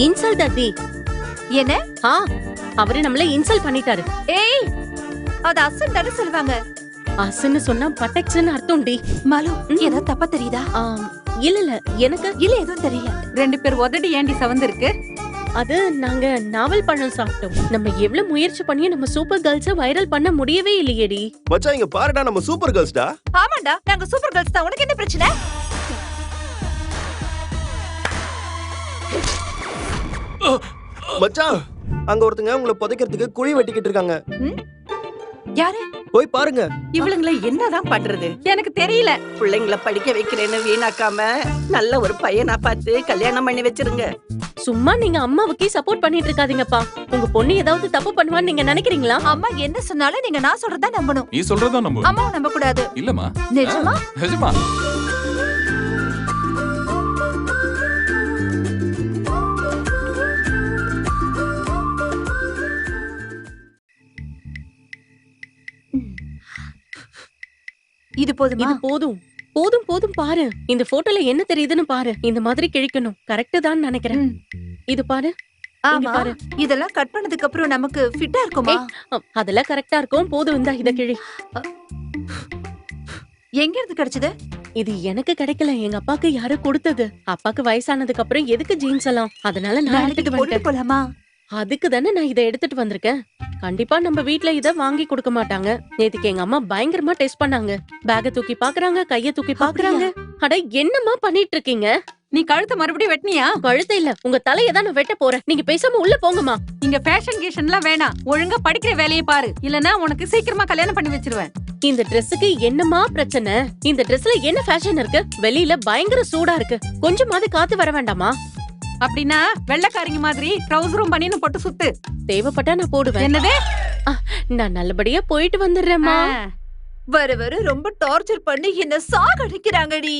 Insult அத்தி. என்ன? அவரு நம்மள இன்சல்ட் பண்ணிட்டாரு. ஏய், அது அசன் தானே சொல்லுவாங்க. அசன்னு சொன்னா பட்டெக்ஸ்னு அர்த்தம் டி. மாலு, ஏதோ தப்பா தெரியுதா? இல்ல எனக்கு எதுவும் தெரியல. 2 பேர் உதடி ஏண்டி சவந்திருக்கு? அது நாங்க நாவல் பழம் சாப்பிட்டோம். நம்ம எவ்வளவு முயற்சி பண்ணியும் நம்ம சூப்பர் கேர்ள்ஸ வைரல் பண்ண முடியவே இல்லையேடி. மச்சான் இங்க பாருடா, நம்ம சூப்பர் கேர்ள்ஸ்டா. ஆமாண்டா, நாங்க சூப்பர் கேர்ள்ஸ் தான். உனக்கு என்ன பிரச்சனை? மச்சான், அங்க ஒருத்தங்க உங்களை புதைக்கிறதுக்கு குழி வெட்டிக்கிட்டு இருக்காங்க. யாரு? போய் பாருங்க. இவளுங்களை என்னதான் பண்றது எனக்கு தெரியல. பிள்ளைங்களை படிக்க வைக்கிறேன்னு வீணாக்காம நல்ல ஒரு பையனா பார்த்து கல்யாணம் பண்ணி வச்சிருங்க. சும்மா நீங்க அம்மாவுக்கே சப்போர்ட் பண்ணிட்டு இருக்காதீங்கப்பா. உங்க பொண்ணு ஏதாவது தப்பு பண்ணுவான்னு நீங்க நினைக்கிறீங்களா? அம்மா என்ன சொன்னாலும் நீங்க நான் சொல்றதா நம்பணும். நீ சொல்றதா நம்பு. அம்மாவை நம்ப கூடாது. இல்லம்மா. நிஜமா? நிஜமா. இது போதுமா? இது போதும் போதும் போதும். பாரு, இந்த போட்டோல என்ன தெரியுதுன்னு பாரு. இந்த மாதிரி கிழிக்கணும். கரெக்ட் தான் நினைக்கிறேன். இது பாரு. ஆமா, இதெல்லாம் கட் பண்ணதுக்கு அப்புறம் நமக்கு ஃபிட்டா இருக்குமா? அதெல்லாம் கரெக்டா இருக்கும். போதும், இந்த இத கிழி. எங்க இருந்து கிடைச்சது? இது எனக்கு கிடைக்கல, எங்க அப்பாக்கு யாரு கொடுத்தது. அப்பாக்கு வயசானதுக்கு அப்புறம் எதுக்கு ஜீன்ஸ் எல்லாம், அதனால நான் எடுத்துட்டு வந்துட்டேன். போலாமா? அதுக்கு தானே நான் இதை எடுத்துட்டு வந்திருக்கேன். கண்டிப்பா நம்ம வீட்ல இத வாங்கி கொடுக்க மாட்டாங்க. நேத்துக்கு எங்க அம்மா பயங்கரமா டெஸ்ட் பண்ணாங்க. பேக தூக்கி பாக்குறாங்க, கைய தூக்கி பாக்குறாங்க. அட என்னம்மா பண்ணிட்டு இருக்கீங்க? நீ கழுத்தை மறுபடியும் வெட்டினியா? கழுத்தை இல்ல, உங்க தலையை தான் நான் வெட்ட போறேன். நீங்க பேசாம உள்ள போங்கம்மா. இங்க ஃபேஷன் கீஷன்லாம் வேணாம். ஒழுங்கா படிக்கிற வேலையை பாரு, இல்லனா உனக்கு சீக்கிரமா கல்யாணம் பண்ணி வச்சிருவேன். இந்த ட்ரெஸ்ஸுக்கு என்னமா பிரச்சனை? இந்த ட்ரெஸ்ல என்ன ஃபேஷன் இருக்கு? வெளியில பயங்கர சூடா இருக்கு. கொஞ்சமாவது காத்து வர வேண்டாமா? அப்படின்னா வெள்ளக்காரிங்க மாதிரி ட்ரவுசரும் பனியனும் போட்டு சுத்து. தேவைப்பட்டா நான் போடுவேன். என்னது? நான் நல்லபடியா போயிட்டு வந்துடுறேம்மா. வர ரொம்ப டார்ச்சர் பண்ணி என்ன சாகடிக்கிறாங்கடி.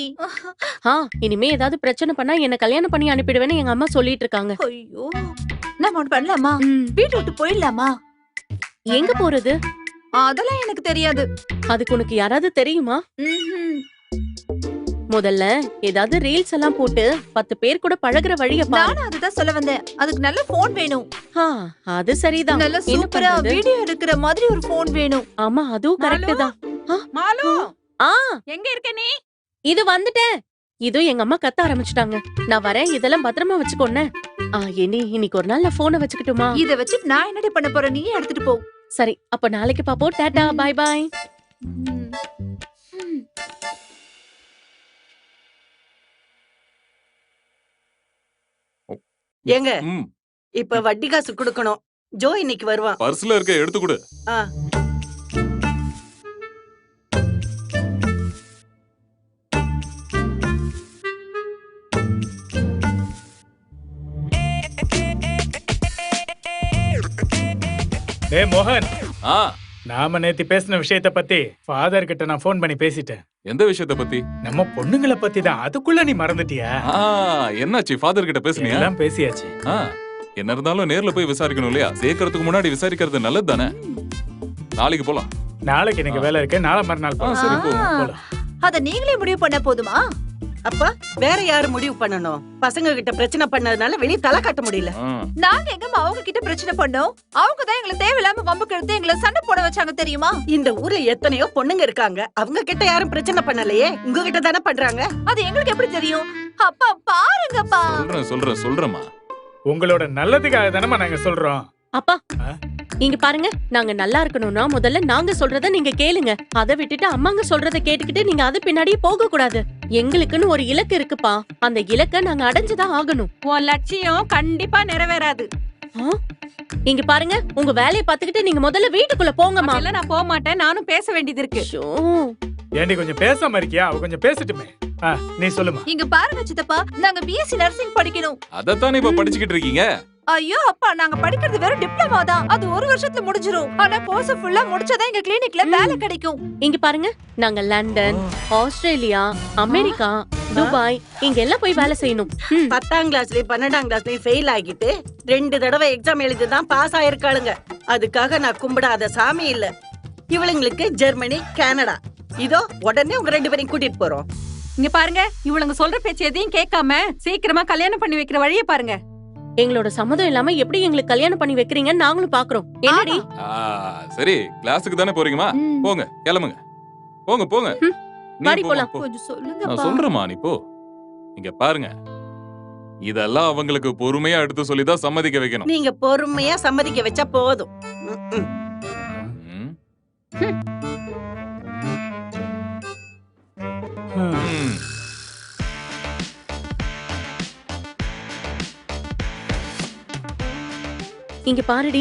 இனிமே ஏதாவது பிரச்சனை பண்ணா என்ன கல்யாணம் பண்ணி அனுப்பிடுவேன்னு எங்க அம்மா சொல்லிட்டு இருக்காங்க. ஐயோ, நம்ம ஒண்ணு பண்ணலாமா? வீட்டு விட்டு போயிடலாமா? எங்க போறது? அதெல்லாம் எனக்கு தெரியாது. அதுக்கு உனக்கு யாராவது தெரியுமா? முதல்ல ஏதாவது ரீல்ஸ் எல்லாம் போட்டு 10 பேர் கூட பழகுற வழிய பாரு. நான் அதுதான் சொல்ல வந்தேன். அதுக்கு நல்ல போன் வேணும். அது சரிதான். நல்ல சூப்பரா வீடியோ எடுக்கிற மாதிரி ஒரு போன் வேணும். ஆமா, அதுவும் கரெக்ட் தான். மாலு, எங்க இருக்க நீ? இது வந்துட்டேன். இதோ எங்க அம்மா கத்த ஆரம்பிச்சிட்டாங்க. நான் வரேன், இதெல்லாம் பத்திரமா வச்சுக்கோன்னு. இன்னைக்கு ஒரு நாள் நான் போனை வச்சுக்கிட்டுமா? இத வச்சு நான் என்னடி பண்ண போறேன்? நீ எடுத்துட்டு போ. சரி, அப்ப நாளைக்கு பாப்போம். Tata, bye bye. ஏங்க, இப்ப வட்டி காசு கொடுக்கணும். ஜோ இன்னைக்கு வருவான். பர்ஸ்ல இருக்க எடுத்து கொடு. மோகன், நாம நேத்து பேசின விஷயத்த பத்தி ஃபாதர் கிட்ட நான் போன் பண்ணி பேசிட்டேன். எந்த விஷயத்த பத்தி? நம்ம பொண்ணுங்களை பத்தி தான். அதுக்குள்ள நீ மறந்துட்டியா? என்னாச்சு? ஃபாதர் கிட்ட பேசுனியா? எல்லாம் பேசியாச்சு. என்ன இருந்தாலும் நேர்ல போய் விசாரிக்கணும் இல்லையா? சேர்க்கறதுக்கு முன்னாடி விசாரிக்கிறது நல்லது தானே. நாளைக்கு போலாம். நாளைக்கு எனக்கு வேலை இருக்கு. நாளை மறுநாள் போலாம். அத நீங்களே முடிவு பண்ண போதுமா? அப்பா வேற யாரு முடிவு பண்ணணும்? பசங்க கிட்ட பிரச்சனை பண்ணதுனால வெளிய தலை காட்ட முடியல. நாங்க எங்கம்மா அவங்க கிட்ட பிரச்சனை பண்ணோம்? அவங்க தான் எங்களை தேவையில்லாம வம்புக்கு எடுத்து எங்களை சண்டை போட வச்சாங்க தெரியுமா? இந்த ஊர்ல எத்தனையோ பொண்ணுங்க இருக்காங்க. அவங்க கிட்ட யாரும் பிரச்சனை பண்ணலையே. உங்க கிட்ட தானே பண்றாங்க. அது எங்களுக்கு எப்படி தெரியும்? அப்பா பாருங்கப்பா. சொல்றேம்மா. உங்களோட நல்லதுக்காக தானே நாங்க சொல்றோம். அப்பா இங்க பாருங்க, நாங்க நல்லா இருக்கணும்னா முதல்ல நாங்க சொல்றத நீங்க கேளுங்க. அதை விட்டுட்டு அம்மாங்க சொல்றத கேட்டுக்கிட்டு நீங்க அது பின்னாடியே போக கூடாது. எங்களுக்குன்னு ஒரு இலக்கு இருக்குப்பா. அந்த இலக்கை நாங்க அடைஞ்சுதான் ஆகணும். உன் லட்சியம் கண்டிப்பா நிறைவேறாது. இங்க பாருங்க, உங்க வேலையை பாத்துக்கிட்டு நீங்க முதல்ல வீட்டுக்குள்ள போங்கம்மா. இல்ல நான் போக மாட்டேன். நானும் பேச வேண்டியது இருக்கு. ஏண்டி கொஞ்சம் பேசாம இருக்கியா? அவ கொஞ்சம் பேசட்டுமே. நீ சொல்லுமா. இங்க பாருங்க சித்தப்பா, நாங்க பிஎஸ்சி நர்சிங் படிக்கணும். அதத்தானே இப்ப படிச்சுக்கிட்டு இருக்கீங்க. ஐயோ அப்பா, நாங்க படிக்கிறது வெறும் டிப்ளமா தான். அது 1 வருஷத்துல முடிஞ்சிரும். ஆனா கோர்ஸ் ஃபுல்லா முடிச்சதா எங்க கிளினிக்ல வேலை கிடைக்கும். இங்க பாருங்க, நாங்க லண்டன், ஆஸ்திரேலியா, அமெரிக்கா, துபாய் இங்க எல்லாம் போய் வேலை செய்யணும். 10ஆம் கிளாஸ்லயும் 12ஆம் கிளாஸ்லயும் ஃபெயில் ஆகிட்டு 2 தடவை எக்ஸாம் எழுதிதான் பாஸ் ஆயிருக்காளுங்க. அதுக்காக நான் கும்பிடாத சாமி இல்ல. இவளுங்களுக்கு ஜெர்மனி, கனடா. இதோ உடனே உங்க 2 பேரையும் கூட்டிட்டு போறோம். இங்க பாருங்க, இவளுங்க சொல்ற பேச்சு எதையும் கேட்காம சீக்கிரமா கல்யாணம் பண்ணி வைக்கிற வழியை பாருங்க. எங்களோட சம்மதம் இல்லாம எப்படி எங்களுக்கு கல்யாணம் பண்ணி வைக்கிறீங்கன்னு நாங்களும் பாக்குறோம். என்னடி? சரி கிளாஸுக்கு தானே போறீங்கம்மா, போங்க கிளம்புங்க, போங்க போங்க. நீ வாடி போம்மா, போலாம். போ. கொஞ்சம் நான் சொல்லுங்கப்பா. சொல்றேம்மா, நீ போ. இங்க பாருங்க, இதெல்லாம் அவங்களுக்கு பொறுமையா எடுத்து சொல்லிதான் சம்மதிக்க வைக்கணும். நீங்க பொறுமையா சம்மதிக்க வச்சா போதும். ம்ம். ம். ம். ம். இங்க பாருடி,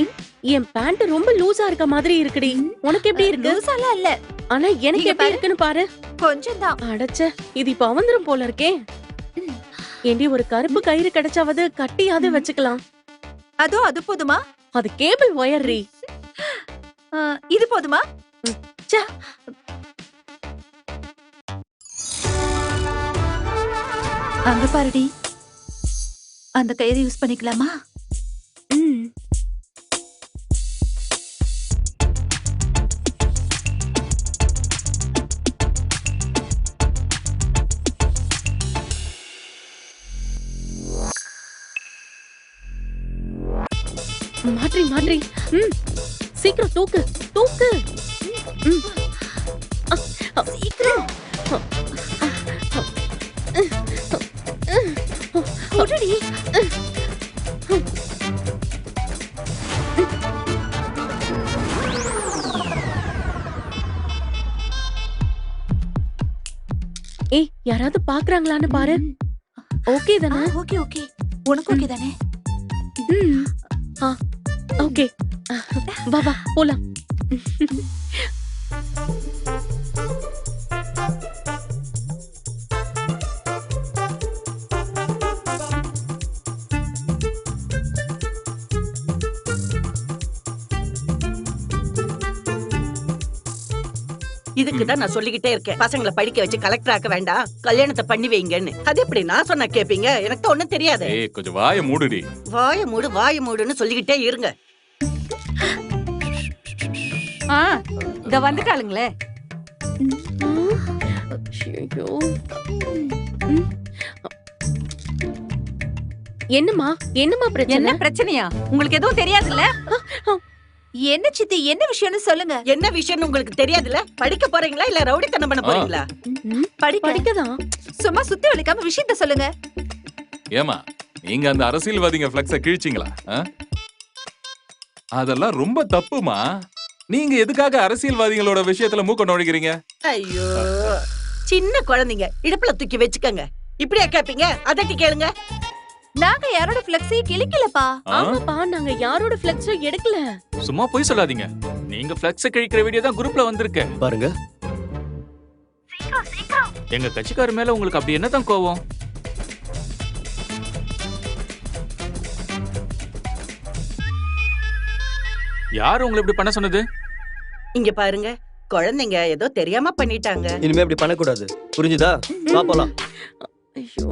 என் பேண்ட் ரொம்ப லூசா இருக்க மாதிரி இருக்குடி. உனக்கு எப்படி இருக்கு? லூசாலாம் இல்ல, ஆனா எனக்கு இங்க எப்படி பாரு. இருக்குன்னு பாரு. கொஞ்சம் தான். அடச்ச, இது இப்ப அவந்துரும் போல இருக்கே. ஏண்டி ஒரு கருப்பு கயிறு கிடைச்சாவது கட்டியாவது வச்சுக்கலாம். அதோ அது போதுமா? அது கேபிள் ஒயர்ரி. இது போதுமா? ச்சே. அங்க பாருடி, அந்த கயிறு யூஸ் பண்ணிக்கலாமா? ம். மாற்றி மாற்றி. ம். சீக்கிரம் தூக்கு தூக்கு. ம். சீக்கிரம். குடுடி. ஏய், யாராவது பாக்குறாங்களான்னு பாரு. ஓகே தானே? Okay okay. உனக்கு ஓகே தானே? ம். ஆ, ஓகே. வா வா போலாம். இதுக்குதான் நான் சொல்லிக்கிட்டே இருக்கேன், பசங்களை படிக்க வச்சு கலெக்டர் ஆக்க வேண்டாம், கல்யாணத்தை பண்ணி வைங்கன்னு. அது எப்படி நான் சொன்னா கேப்பீங்க? எனக்கு தான் ஒண்ணும் தெரியாது. ஏய் கொஞ்சம் வாயை மூடுடி. வாய மூடுன்னு சொல்லிக்கிட்டே இருங்க. இத வந்துட்டாளுங்களே. ஐயோ. ம். என்னம்மா என்னம்மா என்ன பிரச்சனை? பிரச்சனையா? உங்களுக்கு எதுவும் தெரியாதுல்ல? என்ன சித்தி, என்ன விஷயம்னு சொல்லுங்க. என்ன விஷயம்னு உங்களுக்கு தெரியாதுல்ல? படிக்க போறீங்களா இல்ல ரவுடித்தனம் பண்ண போறீங்களா? ம், படிக்கதான். சும்மா சுத்தி வலிக்காம விஷயத்த சொல்லுங்க. ஏமா நீங்க அந்த அரசியல்வாதிங்க ஃபிளக்ஸ கிழிச்சிங்களா? அதெல்லாம் ரொம்ப தப்புமா. நீங்க எதுக்காக அரசியல்வாதிகளோட விஷயத்துல மூக்க நுழைக்கிறீங்க? ஐயோ, சின்ன குழந்தைங்க இடுப்புல தூக்கி வச்சுக்கங்க. இப்படியா கேப்பீங்க? அதட்டி கேளுங்க. நாங்க யாரோட பிளக்ஸையும் கிழிக்கலப்பா. ஆ? ஆமாப்பா, நாங்க யாரோட ஃபிளக்ஸும் எடுக்கல. சும்மா போய் சொல்லாதீங்க. நீங்க ஃபிளக்ஸ் கிழிக்கிற வீடியோ தான் குரூப்ல வந்திருக்கு. பாருங்க. எங்க கட்சிக்கார மேல உங்களுக்கு அப்படி என்னதான் கோவம்? யார் உங்களை இப்படி பண்ண சொன்னது? இங்க பாருங்க, குழந்தைங்க ஏதோ தெரியாம பண்ணிட்டாங்க. இனிமே இப்படி பண்ணக்கூடாது, புரிஞ்சுதா? வா போலாம். ஐயோ.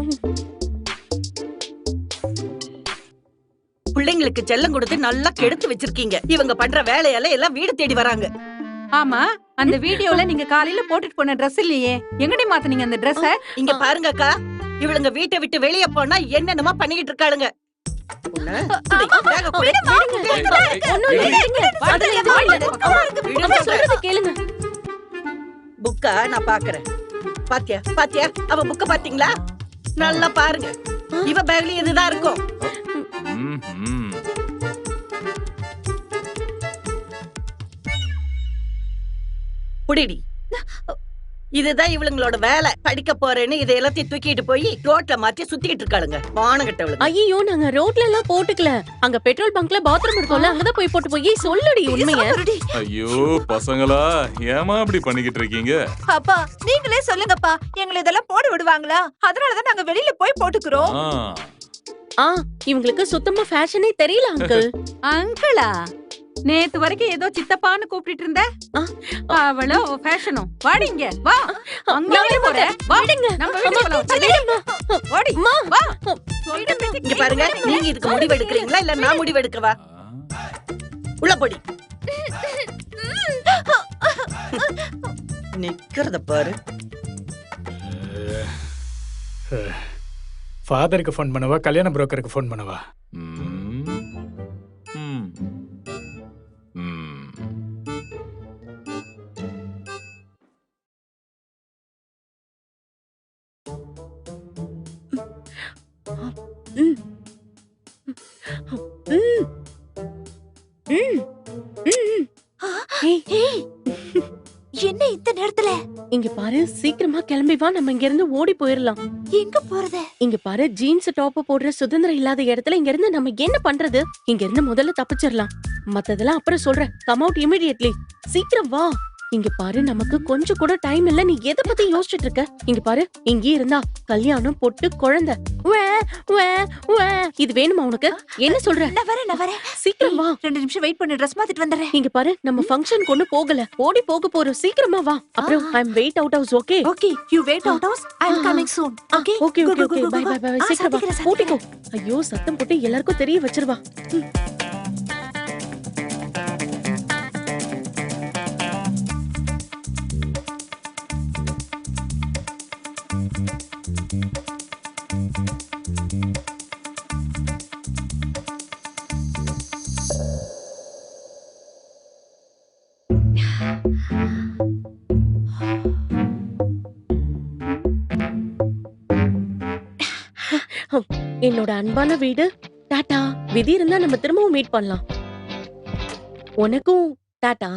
பிள்ளைங்களுக்கு செல்லம் கொடுத்து நல்லா கெடுத்து வச்சிருக்கீங்க. இவங்க பண்ற வேலையால எல்லாம் வீடு தேடி வராங்க. ஆமா, அந்த வீடியோல நீங்க காலையில போட்டுட்டு போன Dress இல்லையே, எங்கடி மாத்துனீங்க அந்த Dress? இங்க பாருங்க அக்கா, இவளுங்க வீட்டை விட்டு வெளிய போனா என்னென்னமா பண்ணிக்கிட்டு இருக்காளுங்க. உன்னை, குடி, பேக குடி. ஒண்ணும் இல்ல, இருங்க. அதுல எதுவும் இல்ல. அம்மா சொல்றத கேளுங்க. புக்கா நான் பாக்குறேன். பாத்தியா பாத்தியா, அவ புக்க பாத்தீங்களா? நல்லா பாருங்க, இவ பேக்ல இதுதான் இருக்கும். ம்ஹும். புடிடி. இதுதான் இவளுங்களோட வேலை. படிக்க போறேன்னு இதை எல்லாத்தையும் தூக்கிட்டு போய் ரோட்ல மாத்தி சுத்திக்கிட்டு இருக்காளுங்க. வானங்கட்டவளுங்க. ஐயோ, நாங்க ரோட்ல எல்லாம் போட்டுக்கல. அங்க பெட்ரோல் பங்க்ல பாத்ரூம் இருக்கும்ல, அங்கதான் போய் போட்டு போய் சொல்லுடி உண்மைய. ஐயோ பசங்களா, ஏமா அப்படி பண்ணிக்கிட்டு இருக்கீங்க? அப்பா நீங்களே சொல்லுங்கப்பா, எங்களை இதெல்லாம் போட விடுவாங்களா? அதனாலதான் நாங்க வெளியில போய் போட்டுக்கிறோம். ஆ, இவங்களுக்கு சுத்தமா ஃபேஷனே தெரியல அங்கிள். அங்கிளா? நேத்து வரைக்கும் ஏதோ சித்தப்பான்னு கூப்பிட்டு இருந்த, அவளோ ஃபேஷனும். வாடி இங்க வா. அங்க நான் போற வா. விடுங்க. நம்ம வீட்டுக்கு போலாம். சரி, வாடி வா. இங்க பாருங்க, நீங்க இதுக்கு முடிவு எடுக்கிறீங்களா இல்ல நான் முடிவு எடுக்கவா? உள்ள போடி. நிக்கிறத பாரு. ஃபாதருக்கு ஃபோன் பண்ணவா, கல்யாண புரோக்கருக்கு ஃபோன் பண்ணவா? ம். ம். ம். ம். ம். ம். ம். ஏய், என்ன இந்த நேரத்துல இங்க பாரு, சீக்கிரமா கிளம்பி வா, நம்ம இங்க இருந்து ஓடி போயிரலாம். எங்க போறது? இங்க பாரு, ஜீன்ஸ் டாப் போடுற சுதந்திரம் இல்லாத இடத்துல இங்க இருந்து நம்ம என்ன பண்றது? இங்க இருந்து முதல்ல தப்பிச்சிடலாம், மத்ததெல்லாம் அப்புறம் சொல்றேன். கம் அவுட் இமிடியட்லி, சீக்கிரம் வா. இங்க பாரு, நமக்கு கொஞ்சம் கூட டைம் இல்ல. நீ எதை பத்தி யோசிச்சுட்டு இருக்க? இங்க பாரு, இங்கே இருந்தா கல்யாணம், பொட்டு, குழந்தை. உவ்வே, உவ்வே, உவ்வே. இது வேணுமா உனக்கு? என்ன சொல்ற? நான் வரேன். சீக்கிரம் வா. 2 நிமிஷம் வெயிட் பண்ணி ட்ரெஸ் மாத்திட்டு வந்துடுறேன். இங்க பாரு, நம்ம ஃபங்க்ஷன் கொண்டு போகல, ஓடி போக போறோம். சீக்கிரமா வா. அப்புறம் I am wait out house. Okay okay, you wait out house. I am coming soon. Okay okay okay okay, bye bye bye. சீக்கிரம் வா, கூட்டிக்கோ. ஐயோ, சத்தம் போட்டு எல்லாருக்கும் தெரிய வச்சிருவா. என்னோட அன்பான வீடு, டாடா. விதி இருந்தா நம்ம திரும்பவும் மீட் பண்ணலாம். உனக்கும் டாடா.